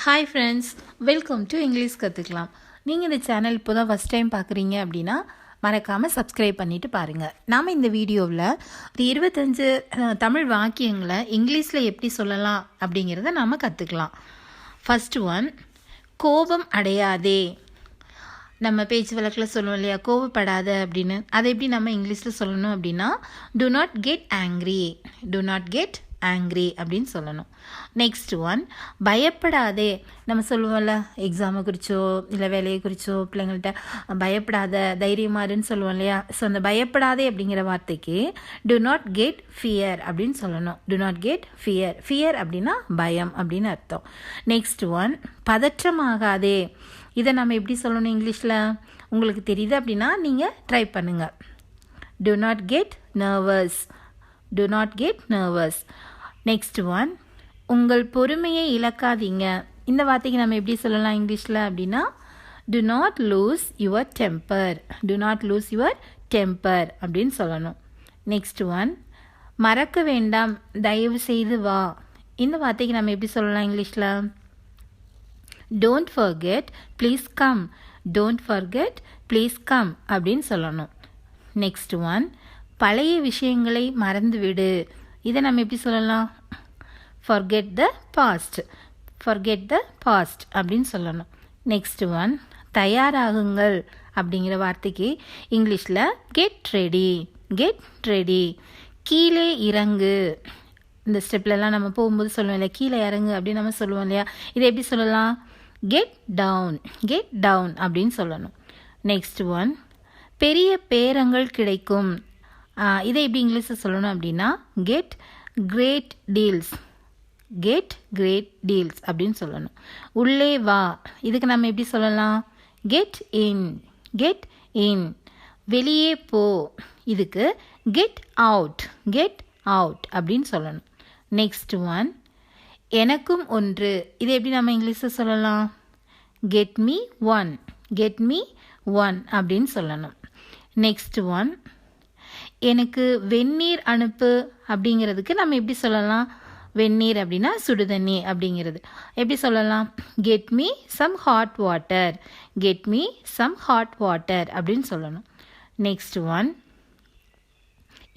Hi friends, welcome to English கற்றுக்கலாம். நீங்கள் இந்த சேனல் இப்போ தான் ஃபஸ்ட் டைம் பார்க்குறீங்க அப்படின்னா மறக்காமல் சப்ஸ்கிரைப் பண்ணிவிட்டு பாருங்கள். நாம் இந்த வீடியோவில் ஒரு 25 தமிழ் வாக்கியங்களை இங்கிலீஷில் எப்படி சொல்லலாம் அப்படிங்கிறத நாம் கற்றுக்கலாம். ஃபஸ்ட்டு ஒன், கோபம் அடையாதே. நம்ம பேச்சு வழக்கில் சொல்லுவோம் இல்லையா, கோபப்படாத அப்படின்னு. அதை எப்படி நம்ம இங்கிலீஷில் சொல்லணும் அப்படின்னா do not get angry, do not get angry அப்படின்னு சொல்லணும். நெக்ஸ்ட் ஒன், பயப்படாதே. நம்ம சொல்லுவோம்ல, எக்ஸாமை குறிச்சோ இல்லை வேலையை குறிச்சோ பிள்ளைங்கள்ட்ட பயப்படாத, தைரியமாருன்னு சொல்லுவோம் இல்லையா. ஸோ அந்த பயப்படாதே அப்படிங்கிற வார்த்தைக்கு do not get fear அப்படின்னு சொல்லணும். do not get fear, fear அப்படின்னா பயம் அப்படின்னு அர்த்தம். நெக்ஸ்ட் ஒன், பதற்றமாகாதே. இதை நம்ம எப்படி சொல்லணும் இங்கிலீஷில்? உங்களுக்கு தெரியுது அப்படின்னா நீங்கள் ட்ரை பண்ணுங்கள். do not get nervous, do not get nervous. Next one, உங்கள் பொறுமையை இழக்காதீங்க. இந்த வார்த்தைக்கு நம்ம எப்படி சொல்லலாம் இங்கிலீஷில் அப்படின்னா do not lose your temper, do not lose your temper அப்படின்னு சொல்லணும். நெக்ஸ்ட் ஒன், மறக்க வேண்டாம், தயவு செய்து வா. இந்த வார்த்தைக்கு நம்ம எப்படி சொல்லலாம் இங்கிலீஷில்? don't forget, please come, don't forget, please come அப்படின்னு சொல்லணும். நெக்ஸ்ட் ஒன், பழைய விஷயங்களை மறந்துவிடு. இதை நம்ம எப்படி சொல்லலாம்? forget the past, forget the past அப்படின்னு சொல்லணும். நெக்ஸ்ட் ஒன், தயாராகுங்கள் அப்படிங்கிற வார்த்தைக்கு இங்கிலீஷில் get ready, get ready. கீழே இறங்கு. இந்த ஸ்டெப்லலாம் நம்ம போகும்போது சொல்லுவோம் இல்லையா, கீழே இறங்கு அப்படின்னு நம்ம சொல்லுவோம் இல்லையா. இதை எப்படி சொல்லலாம்? get down, get down அப்படின்னு சொல்லணும். நெக்ஸ்ட் ஒன், பெரிய பேரங்கள் கிடைக்கும். இதை எப்படி இங்கிலீஷில் சொல்லணும் அப்படின்னா get great deals, get great deals அப்படின்னு சொல்லணும். உள்ளே வா. இதுக்கு நம்ம எப்படி சொல்லலாம்? get in, get in. வெளியே போ. இதுக்கு get out, get out அப்படின்னு சொல்லணும். நெக்ஸ்ட் ஒன், எனக்கும் ஒன்று. இதை எப்படி நம்ம இங்கிலீஷில் சொல்லலாம்? get me one, get me one அப்படின்னு சொல்லணும். நெக்ஸ்ட் ஒன், எனக்கு வெந்நீர் அனுப்பு அப்படிங்கிறதுக்கு நம்ம எப்படி சொல்லலாம்? வெந்நீர் அப்படின்னா சுடுதண்ணி அப்படிங்கிறது. எப்படி சொல்லலாம்? get me some hot water, get me some hot water அப்படின்னு சொல்லணும். நெக்ஸ்ட் ஒன்,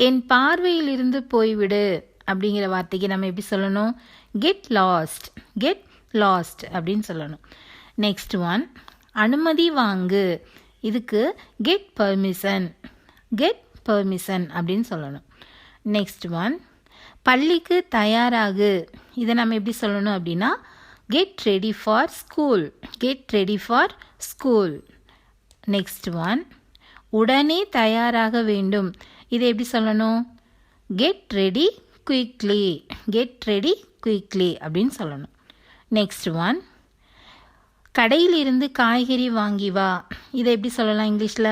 என் பார்வையிலிருந்து போய்விடு அப்படிங்கிற வார்த்தைக்கு நம்ம எப்படி சொல்லணும்? get lost, get lost அப்படின்னு சொல்லணும். நெக்ஸ்ட் ஒன், அனுமதி வாங்கு. இதுக்கு get permission, get permission அப்படின்னு சொல்லணும். நெக்ஸ்ட் ஒன், பள்ளிக்கு தயாராகு. இதை நம்ம எப்படி சொல்லணும் அப்படின்னா get ready for school, get ready for school. Next one, உடனே தயாராக வேண்டும். இதை எப்படி சொல்லணும்? get ready quickly, get ready quickly அப்படின்னு சொல்லணும். நெக்ஸ்ட் ஒன், கடையிலிருந்து காய்கறி வாங்கி வா. இதை எப்படி சொல்லலாம் இங்கிலீஷில்?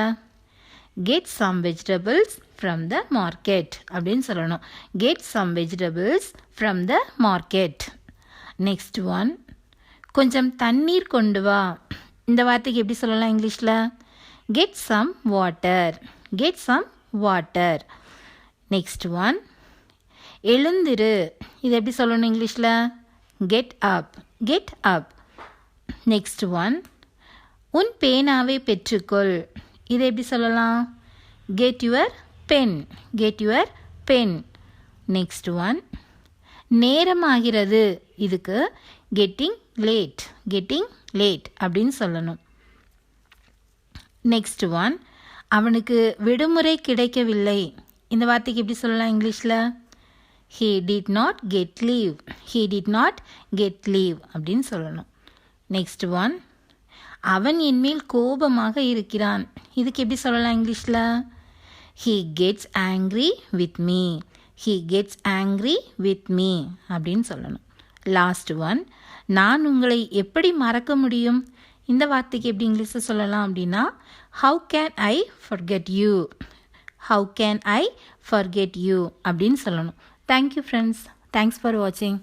get some vegetables from the market அப்படின்னு சொல்லணும். get some vegetables from the market. Next one, கொஞ்சம் தண்ணீர் கொண்டு வா. இந்த வார்த்தைக்கு எப்படி சொல்லலாம் இங்கிலீஷில்? get some water, get some water. Next one, எழுந்திரு. இதை எப்படி சொல்லணும் இங்கிலீஷில்? get up, get up. Next one, உன் பேனாவை பெற்றுக்கொள். இதை எப்படி சொல்லலாம்? get your pen, get your pen. Next one, நேரமாகிறது. இதுக்கு getting late, getting late அப்படின்னு சொல்லணும். நெக்ஸ்ட் ஒன், அவனுக்கு விடுமுறை கிடைக்கவில்லை. இந்த வார்த்தைக்கு எப்படி சொல்லலாம் இங்கிலீஷில்? he did not get leave, he did not get leave அப்படின்னு சொல்லணும். நெக்ஸ்ட் ஒன், அவன் என்மேல் கோபமாக இருக்கிறான். இதுக்கு எப்படி சொல்லலாம் இங்கிலீஷில்? he gets angry with me, he gets angry with me அப்படின்னு சொல்லணும். லாஸ்ட் ஒன், நான் உங்களை எப்படி மறக்க முடியும். இந்த வார்த்தைக்கு எப்படி இங்கிலீஷில் சொல்லலாம் அப்படின்னா how can I forget you, how can I forget you அப்படின்னு சொல்லணும். தேங்க்யூ ஃப்ரெண்ட்ஸ், தேங்க்ஸ் ஃபார் வாட்சிங்.